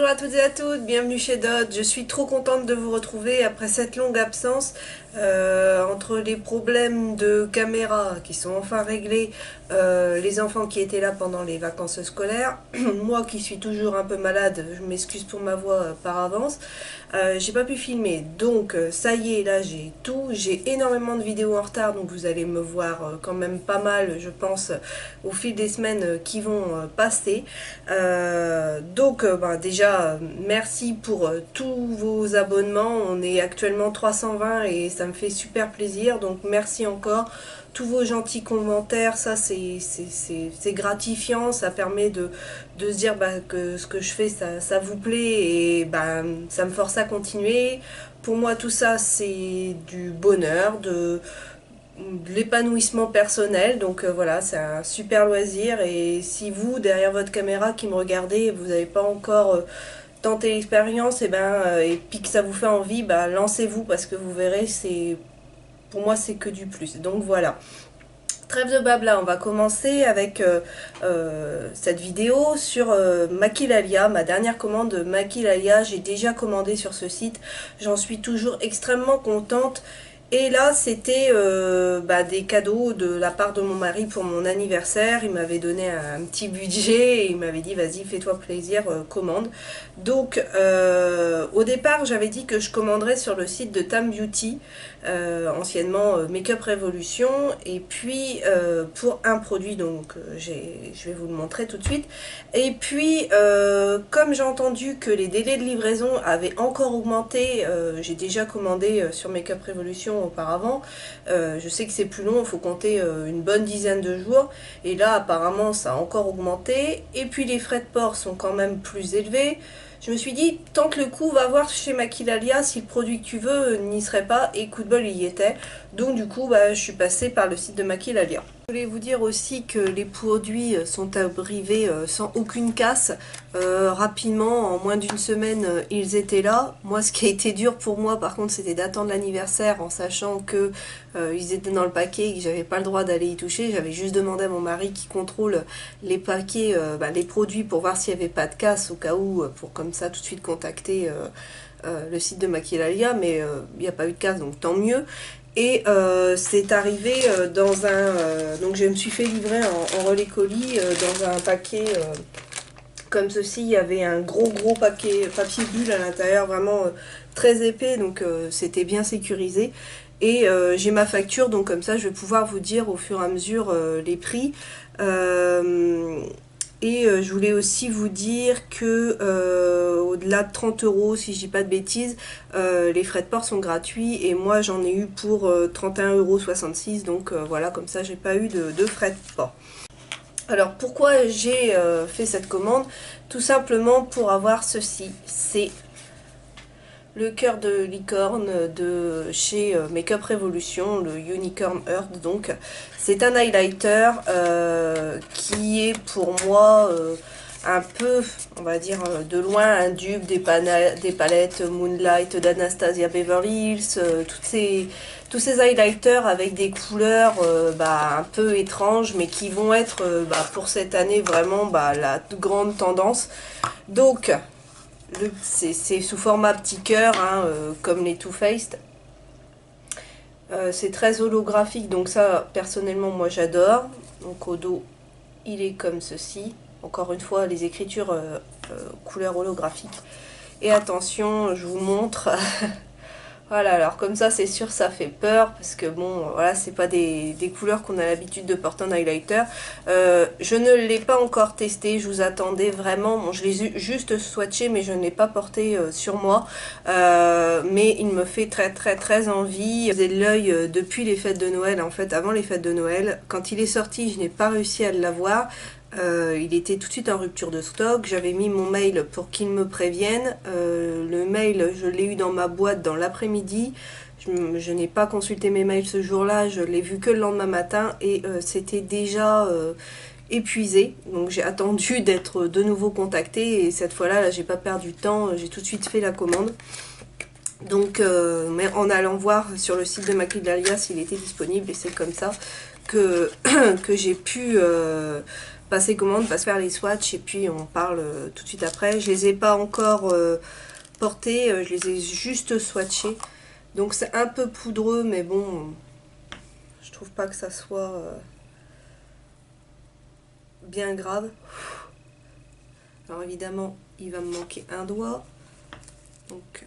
Bonjour à toutes et à toutes, bienvenue chez Dot. Je suis trop contente de vous retrouver après cette longue absence. Entre les problèmes de caméra qui sont enfin réglés, les enfants qui étaient là pendant les vacances scolaires, moi qui suis toujours un peu malade, je m'excuse pour ma voix par avance. J'ai pas pu filmer, donc ça y est, là j'ai tout. J'ai énormément de vidéos en retard, donc vous allez me voir quand même pas mal, je pense, au fil des semaines qui vont passer. Déjà, merci pour tous vos abonnements. On est actuellement 320 et ça me fait super plaisir. Donc merci encore. Tous vos gentils commentaires, ça c'est gratifiant. Ça permet de se dire que ce que je fais, ça vous plaît et ça me force à continuer. Pour moi, tout ça, c'est du bonheur, de l'épanouissement personnel. Donc voilà, c'est un super loisir. Et si vous, derrière votre caméra qui me regardez, vous n'avez pas encore tenté l'expérience, et puis que ça vous fait envie, lancez-vous parce que vous verrez, pour moi c'est que du plus. Donc voilà. Trêve de blabla, on va commencer avec cette vidéo sur Maquilalia, ma dernière commande de Maquilalia. J'ai déjà commandé sur ce site, j'en suis toujours extrêmement contente. Et là, c'était des cadeaux de la part de mon mari pour mon anniversaire. Il m'avait donné un petit budget et il m'avait dit vas-y, fais-toi plaisir, commande. Donc au départ, j'avais dit que je commanderais sur le site de Tam Beauty, anciennement Make-up Revolution. Et puis pour un produit, donc je vais vous le montrer tout de suite. Et puis comme j'ai entendu que les délais de livraison avaient encore augmenté, j'ai déjà commandé sur Make-up Revolution auparavant. Je sais que c'est plus long, il faut compter une bonne dizaine de jours. Et là, apparemment, ça a encore augmenté. Et puis les frais de port sont quand même plus élevés. Je me suis dit, tente le coup, va voir chez Maquilalia si le produit que tu veux n'y serait pas. Et coup de bol, il y était. Donc du coup, je suis passée par le site de Maquilalia. Je voulais vous dire aussi que les produits sont arrivés sans aucune casse. Rapidement, en moins d'une semaine, ils étaient là. Moi, ce qui a été dur pour moi, par contre, c'était d'attendre l'anniversaire en sachant que ils étaient dans le paquet et que j'avais pas le droit d'aller y toucher. J'avais juste demandé à mon mari qui contrôle les paquets, les produits pour voir s'il n'y avait pas de casse au cas où, pour comme ça tout de suite contacter le site de Maquilalia, mais il n'y a pas eu de casse, donc tant mieux. Et c'est arrivé dans un... donc je me suis fait livrer en relais colis dans un paquet comme ceci. Il y avait un gros paquet papier bulle à l'intérieur, vraiment très épais, donc c'était bien sécurisé. Et j'ai ma facture, donc comme ça je vais pouvoir vous dire au fur et à mesure les prix. Je voulais aussi vous dire que au-delà de 30 €, si je dis pas de bêtises, les frais de port sont gratuits et moi j'en ai eu pour 31,66 €. Donc voilà, comme ça j'ai pas eu de frais de port. Alors pourquoi j'ai fait cette commande? Tout simplement pour avoir ceci. C'est le cœur de licorne de chez Make-up Revolution, le Unicorn Earth. Donc c'est un highlighter qui est pour moi un peu, on va dire de loin, un dupe des palettes Moonlight d'Anastasia Beverly Hills, tous ces highlighters avec des couleurs un peu étranges, mais qui vont être pour cette année vraiment la grande tendance. Donc c'est sous format petit cœur, comme les Too Faced. C'est très holographique, donc ça personnellement moi j'adore. Donc au dos il est comme ceci. Encore une fois, les écritures couleur holographique. Et attention, je vous montre. Voilà, alors comme ça c'est sûr ça fait peur parce que bon voilà, c'est pas des couleurs qu'on a l'habitude de porter en highlighter. Je ne l'ai pas encore testé, je vous attendais vraiment, bon je l'ai juste swatché mais je ne l'ai pas porté sur moi, mais il me fait très envie. J'ai l'œil depuis les fêtes de Noël, en fait avant les fêtes de Noël. Quand il est sorti je n'ai pas réussi à l'avoir. Il était tout de suite en rupture de stock. J'avais mis mon mail pour qu'il me prévienne. Le mail, je l'ai eu dans ma boîte dans l'après-midi. Je n'ai pas consulté mes mails ce jour-là. Je l'ai vu que le lendemain matin et c'était déjà épuisé. Donc j'ai attendu d'être de nouveau contactée et cette fois-là, là, j'ai pas perdu de temps. J'ai tout de suite fait la commande. Donc, mais en allant voir sur le site de Maquilalia s'il était disponible, et c'est comme ça que j'ai pu passer commande, passer faire les swatchs et puis on parle tout de suite après. Je les ai pas encore portés, je les ai juste swatchés. Donc c'est un peu poudreux, mais bon, je trouve pas que ça soit bien grave. Alors évidemment, il va me manquer un doigt. Donc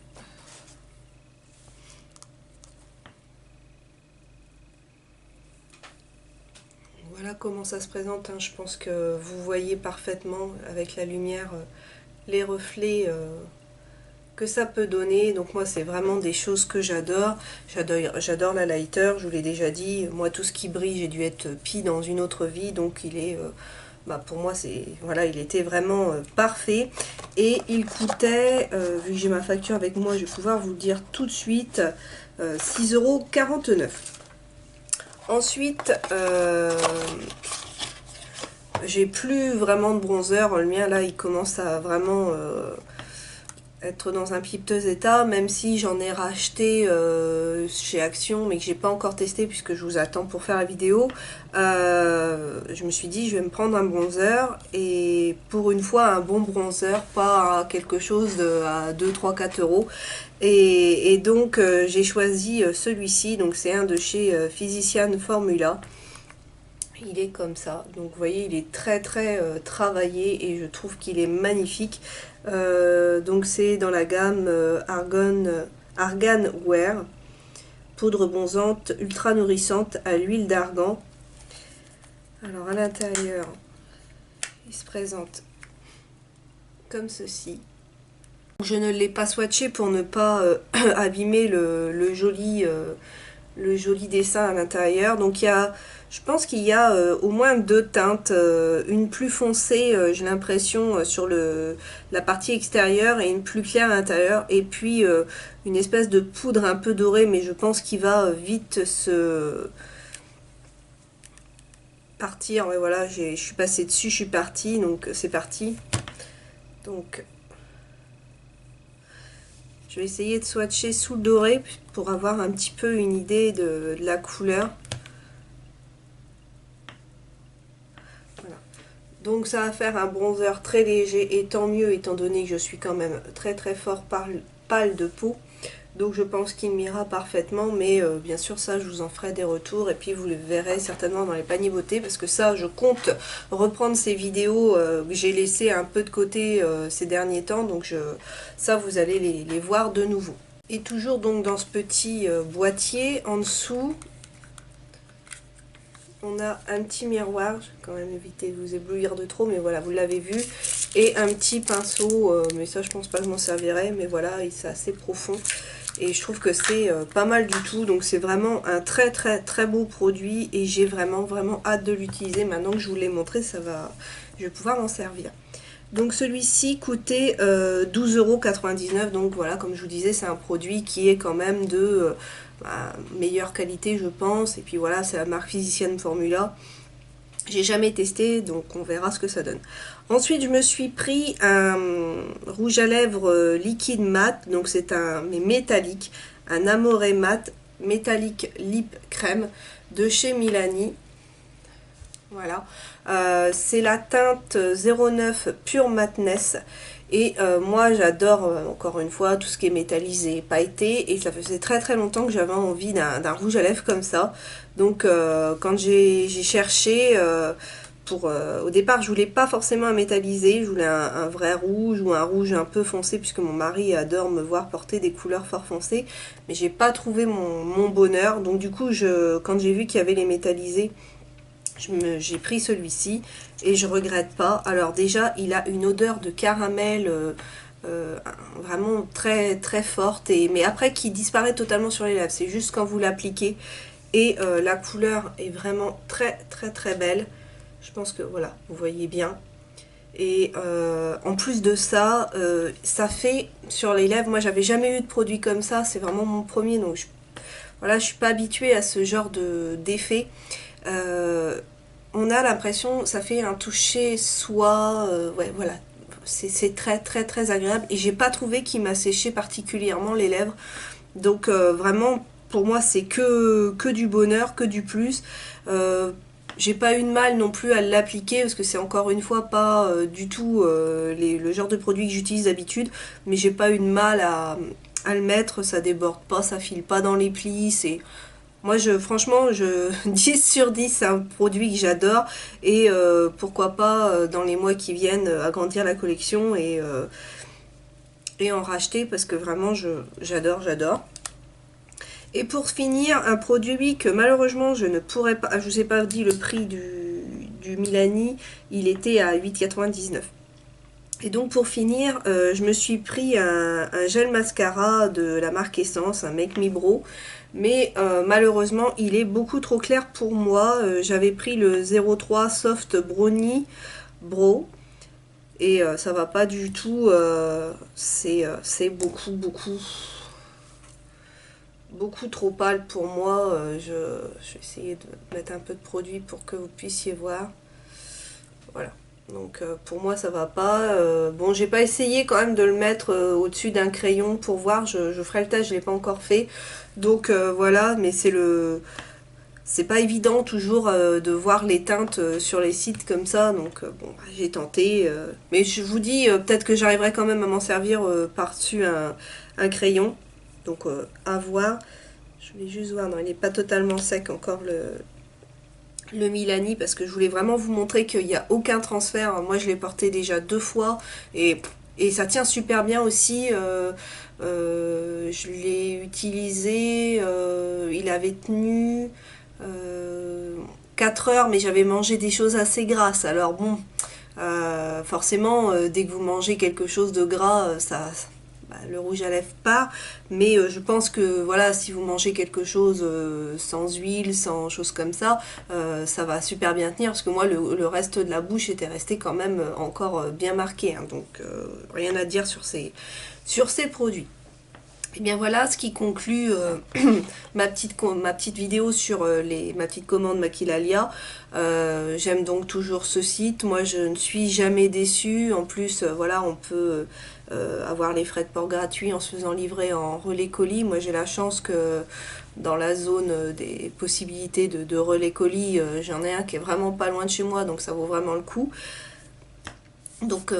voilà comment ça se présente, hein. Je pense que vous voyez parfaitement avec la lumière les reflets que ça peut donner. Donc moi c'est vraiment des choses que j'adore. J'adore la lighter, je vous l'ai déjà dit. Moi tout ce qui brille, j'ai dû être pie dans une autre vie, donc il est... pour moi c'est voilà, il était vraiment parfait. Et il coûtait, vu que j'ai ma facture avec moi, je vais pouvoir vous le dire tout de suite, 6,49 €. Ensuite, j'ai plus vraiment de bronzer. Le mien là il commence à vraiment être dans un piteux état, même si j'en ai racheté chez Action mais que j'ai pas encore testé puisque je vous attends pour faire la vidéo. Je me suis dit je vais me prendre un bronzer, et pour une fois un bon bronzer, pas quelque chose à 2, 3, 4 euros. Et donc j'ai choisi celui-ci, donc c'est un de chez Physician Formula. Il est comme ça, donc vous voyez il est très travaillé et je trouve qu'il est magnifique. Donc c'est dans la gamme Argan Wear, poudre bronzante ultra nourrissante à l'huile d'argan. Alors à l'intérieur il se présente comme ceci. Je ne l'ai pas swatché pour ne pas abîmer le joli dessin à l'intérieur. Donc il y a, je pense qu'il y a au moins deux teintes, une plus foncée, j'ai l'impression, sur la partie extérieure, et une plus claire à l'intérieur, et puis une espèce de poudre un peu dorée, mais je pense qu'il va vite se partir. Mais voilà, je suis passée dessus, je suis partie, donc c'est parti. Donc je vais essayer de swatcher sous le doré pour avoir un petit peu une idée de la couleur. Voilà. Donc ça va faire un bronzer très léger, et tant mieux étant donné que je suis quand même très fort pâle de peau. Donc je pense qu'il m'ira parfaitement, mais bien sûr ça je vous en ferai des retours, et puis vous le verrez certainement dans les paniers beauté, parce que ça je compte reprendre ces vidéos que j'ai laissées un peu de côté ces derniers temps, donc ça vous allez les voir de nouveau. Et toujours donc dans ce petit boîtier, en dessous on a un petit miroir. Je vais quand même éviter de vous éblouir de trop, mais voilà, vous l'avez vu, et un petit pinceau, mais ça je pense pas que je m'en servirai, mais voilà, c'est assez profond. Et je trouve que c'est pas mal du tout. Donc c'est vraiment un très beau produit, et j'ai vraiment hâte de l'utiliser. Maintenant que je vous l'ai montré, je vais pouvoir m'en servir. Donc celui-ci coûtait 12,99 €. Donc voilà, comme je vous disais, c'est un produit qui est quand même de meilleure qualité, je pense. Et puis voilà, c'est la marque Physician Formula. J'ai jamais testé, donc on verra ce que ça donne. Ensuite, je me suis pris un rouge à lèvres liquide mat, donc c'est un mais métallique, un Amore mat métallique lip crème de chez Milani. Voilà, c'est la teinte 09 Pure Matness. Et moi j'adore encore une fois tout ce qui est métallisé, pailleté, et ça faisait très longtemps que j'avais envie d'un rouge à lèvres comme ça. Donc quand j'ai cherché, au départ je voulais pas forcément un métallisé, je voulais un vrai rouge, ou un rouge un peu foncé, puisque mon mari adore me voir porter des couleurs fort foncées, mais j'ai pas trouvé mon bonheur. Donc du coup quand j'ai vu qu'il y avait les métallisés, j'ai pris celui-ci, et je regrette pas. Alors déjà il a une odeur de caramel vraiment très forte, mais après qui disparaît totalement sur les lèvres, c'est juste quand vous l'appliquez. Et la couleur est vraiment très belle. Je pense que voilà, vous voyez bien. Et en plus de ça, ça fait sur les lèvres, moi j'avais jamais eu de produit comme ça, c'est vraiment mon premier, donc voilà, je suis pas habituée à ce genre d'effet. On a l'impression, ça fait un toucher soie, ouais voilà, c'est très agréable, et j'ai pas trouvé qu'il m'a séché particulièrement les lèvres. Donc vraiment pour moi c'est que du bonheur, que du plus. j'ai pas eu de mal non plus à l'appliquer parce que c'est encore une fois pas du tout le genre de produit que j'utilise d'habitude, mais j'ai pas eu de mal à le mettre, ça déborde pas, ça file pas dans les plis, c'est... Moi, franchement, 10 sur 10, c'est un produit que j'adore et pourquoi pas dans les mois qui viennent agrandir la collection et en racheter parce que vraiment, j'adore, j'adore. Et pour finir, un produit que malheureusement je ne pourrais pas, je vous ai pas dit le prix du Milani, il était à 8,99. Et donc pour finir, je me suis pris un gel mascara de la marque Essence, un Make Me Brow, mais malheureusement il est beaucoup trop clair pour moi. J'avais pris le 03 Soft Brownie Brow et ça va pas du tout, c'est beaucoup trop pâle pour moi. Je vais essayer de mettre un peu de produit pour que vous puissiez voir. Voilà. Donc pour moi ça va pas. Bon, j'ai pas essayé quand même de le mettre au-dessus d'un crayon pour voir. Je ferai le test, je l'ai pas encore fait. Donc voilà, mais c'est pas évident toujours de voir les teintes sur les sites comme ça. Donc bon, j'ai tenté. Mais je vous dis, peut-être que j'arriverai quand même à m'en servir par-dessus un crayon. Donc à voir. Je vais juste voir, non, il n'est pas totalement sec encore le Milani parce que je voulais vraiment vous montrer qu'il n'y a aucun transfert. Moi je l'ai porté déjà 2 fois et ça tient super bien aussi. Je l'ai utilisé, il avait tenu 4 heures, mais j'avais mangé des choses assez grasses. Alors bon, forcément, dès que vous mangez quelque chose de gras, le rouge à lèvres part, mais je pense que voilà, si vous mangez quelque chose sans huile, sans choses comme ça, ça va super bien tenir, parce que moi le reste de la bouche était resté quand même encore bien marqué, hein, donc rien à dire sur ces produits. Et bien voilà ce qui conclut ma petite vidéo sur ma petite commande Maquilalia. J'aime donc toujours ce site, moi je ne suis jamais déçue. En plus voilà, on peut avoir les frais de port gratuits en se faisant livrer en relais colis. Moi j'ai la chance que dans la zone des possibilités de relais colis, j'en ai un qui est vraiment pas loin de chez moi, donc ça vaut vraiment le coup. Donc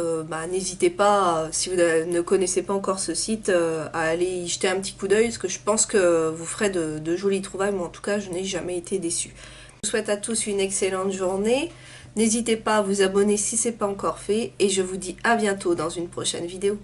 n'hésitez pas, si vous ne connaissez pas encore ce site, à aller y jeter un petit coup d'œil, parce que je pense que vous ferez de jolies trouvailles. Moi en tout cas, je n'ai jamais été déçue. Je vous souhaite à tous une excellente journée. N'hésitez pas à vous abonner si ce n'est pas encore fait, et je vous dis à bientôt dans une prochaine vidéo.